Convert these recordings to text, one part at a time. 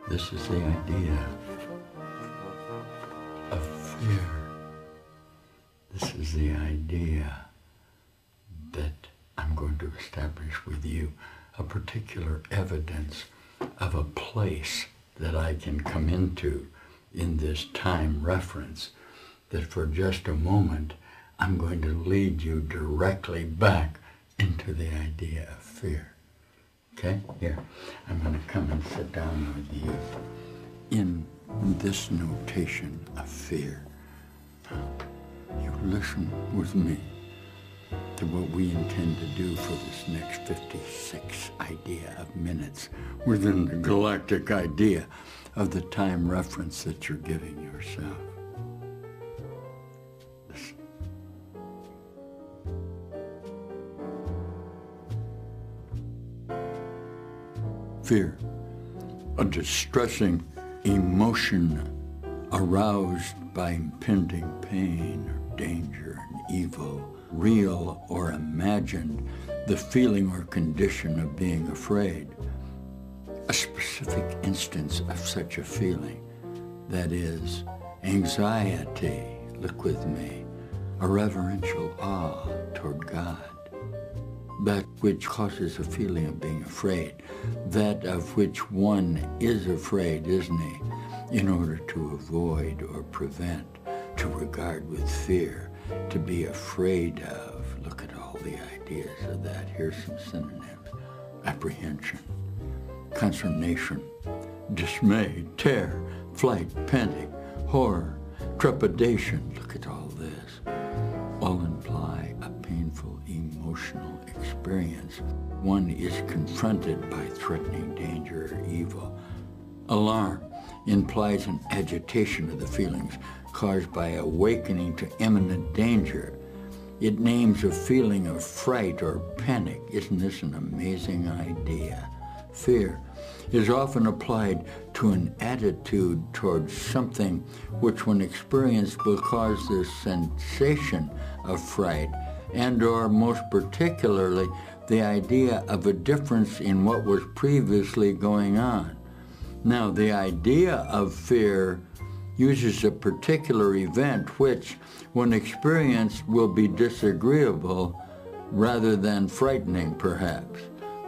This is the idea of fear. This is the idea that I'm going to establish with you a particular evidence of a place that I can come into in this time reference, that for just a moment I'm going to lead you directly back into the idea of fear. Okay? Here, I'm going to come and sit down with you in this notation of fear. You listen with me to what we intend to do for this next 56 idea of minutes within the galactic idea of the time reference that you're giving yourself. Listen. Fear, a distressing emotion aroused by impending pain or danger and evil, real or imagined, the feeling or condition of being afraid. A specific instance of such a feeling, that is, anxiety, look with me, a reverential awe toward God. That which causes a feeling of being afraid, that of which one is afraid, isn't he, in order to avoid or prevent, to regard with fear, to be afraid of. Look at all the ideas of that. Here's some synonyms. Apprehension, consternation, dismay, terror, flight, panic, horror, trepidation. Look at all this. All imply a painful emotional experience. One is confronted by threatening danger or evil. Alarm implies an agitation of the feelings caused by awakening to imminent danger. It names a feeling of fright or panic. Isn't this an amazing idea? Fear is often applied to an attitude towards something which, when experienced, will cause the sensation of fright, and or most particularly the idea of a difference in what was previously going on. Now, the idea of fear uses a particular event which, when experienced, will be disagreeable rather than frightening, perhaps.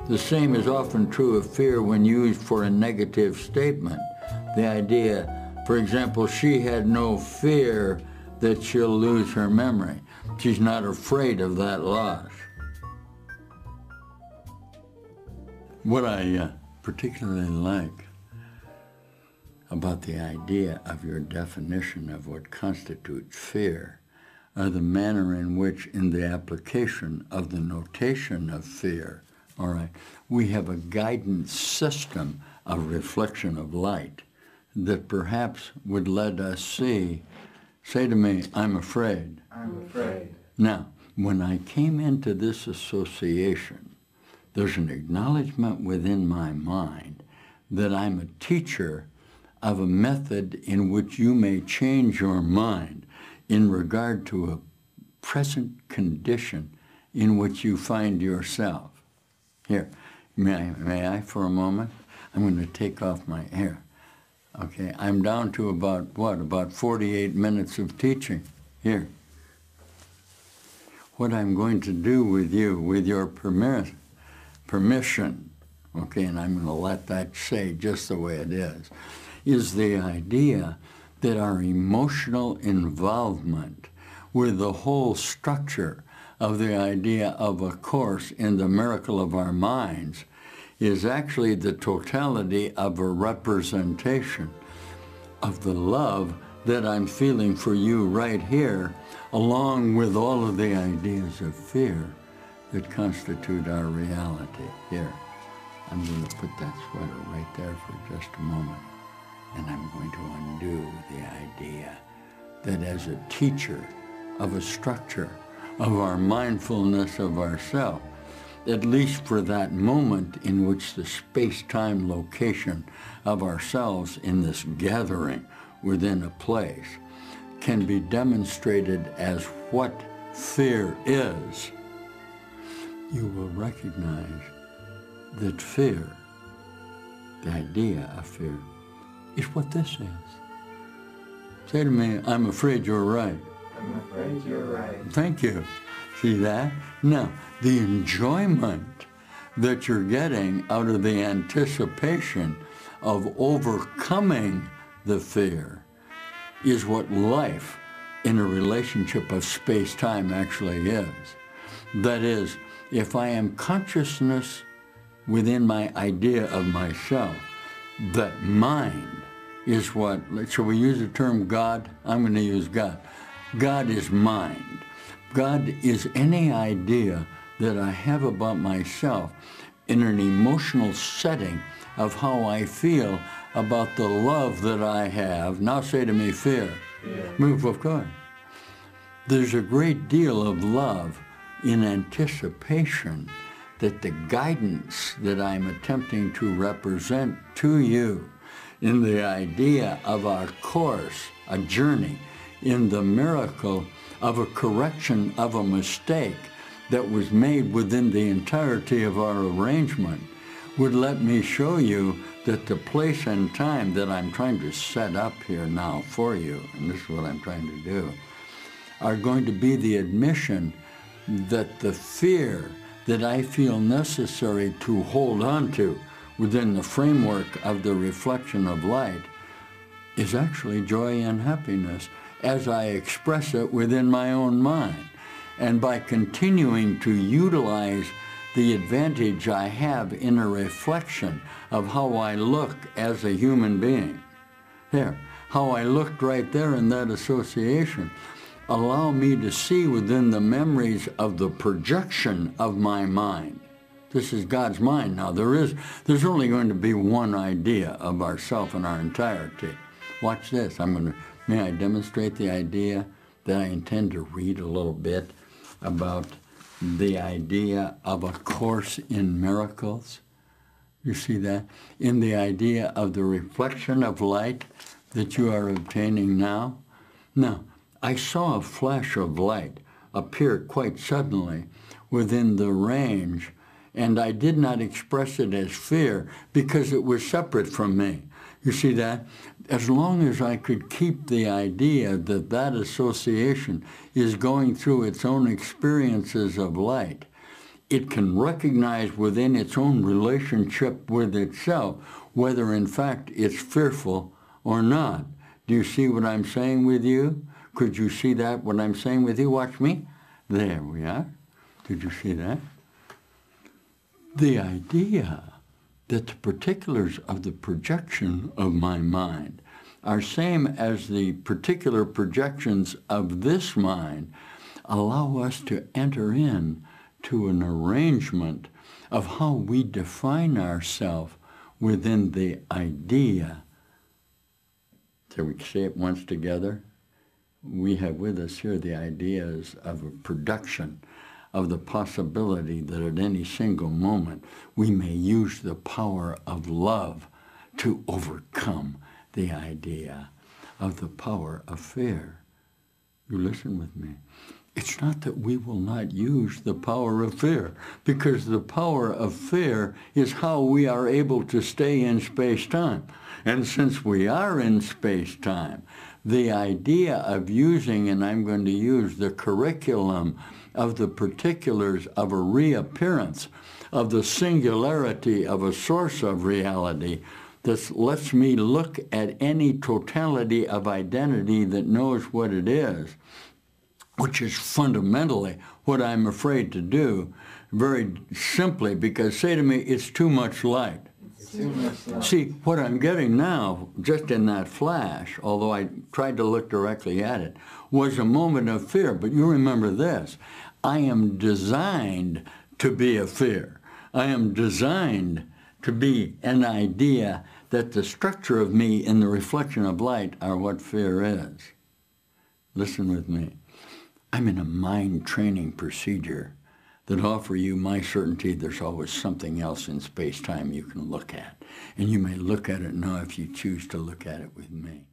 The same is often true of fear when used for a negative statement. The idea, for example, she had no fear that she'll lose her memory. She's not afraid of that loss. What I particularly like about the idea of your definition of what constitutes fear are the manner in which, in the application of the notation of fear, all right, we have a guidance system of reflection of light that perhaps would let us say to me, I'm afraid. I'm afraid. Now, when I came into this association, there's an acknowledgement within my mind that I'm a teacher of a method in which you may change your mind in regard to a present condition in which you find yourself. Here, may I for a moment? I'm going to take off my hair. Okay, I'm down to about, what, about 48 minutes of teaching. Here. What I'm going to do with you, with your permission, okay, and I'm going to let that say just the way it is the idea that our emotional involvement with the whole structure of the idea of a course in the miracle of our minds is actually the totality of a representation of the love that I'm feeling for you right here, along with all of the ideas of fear that constitute our reality. Here, I'm going to put that sweater right there for just a moment, and I'm going to undo the idea that as a teacher of a structure of our mindfulness of ourself, at least for that moment in which the space-time location of ourselves in this gathering within a place can be demonstrated as what fear is, you will recognize that fear, the idea of fear, is what this is. Say to me, I'm afraid you're right. I'm afraid you're right. Thank you. See that? Now, the enjoyment that you're getting out of the anticipation of overcoming the fear is what life in a relationship of space-time actually is. That is, if I am consciousness within my idea of myself, that mind is what, shall we use the term God? I'm going to use God. God is mind. God is any idea that I have about myself in an emotional setting of how I feel about the love that I have. Now say to me, fear. Move, of course. There's a great deal of love in anticipation that the guidance that I'm attempting to represent to you in the idea of our course, a journey, in the miracle of a correction of a mistake that was made within the entirety of our arrangement, would let me show you that the place and time that I'm trying to set up here now for you, and this is what I'm trying to do, are going to be the admission that the fear that I feel necessary to hold on to within the framework of the reflection of light is actually joy and happiness as I express it within my own mind. And by continuing to utilize the advantage I have in a reflection of how I look as a human being, there, how I looked right there in that association, allow me to see within the memories of the projection of my mind. This is God's mind now. There's only going to be one idea of ourself in our entirety. Watch this. May I demonstrate the idea that I intend to read a little bit about the idea of a course in miracles? You see that? In the idea of the reflection of light that you are obtaining now? Now, I saw a flash of light appear quite suddenly within the range, and I did not express it as fear because it was separate from me. You see that? As long as I could keep the idea that that association is going through its own experiences of light, it can recognize within its own relationship with itself whether in fact it's fearful or not. Do you see what I'm saying with you? Could you see that, what I'm saying with you? Watch me. There we are. Did you see that? The idea that the particulars of the projection of my mind are same as the particular projections of this mind allow us to enter in to an arrangement of how we define ourselves within the idea. Shall we say it once together? We have with us here the ideas of a production of the possibility that at any single moment we may use the power of love to overcome the idea of the power of fear. You listen with me. It's not that we will not use the power of fear, because the power of fear is how we are able to stay in space-time. And since we are in space-time, the idea of using, and I'm going to use the curriculum of the particulars of a reappearance of the singularity of a source of reality that lets me look at any totality of identity that knows what it is, which is fundamentally what I'm afraid to do, very simply, because say to me, it's too much light. See, what I'm getting now, just in that flash, although I tried to look directly at it, was a moment of fear. But you remember this, I am designed to be a fear. I am designed to be an idea that the structure of me in the reflection of light are what fear is. Listen with me. I'm in a mind training procedure that offer you my certainty there's always something else in space-time you can look at. And you may look at it now if you choose to look at it with me.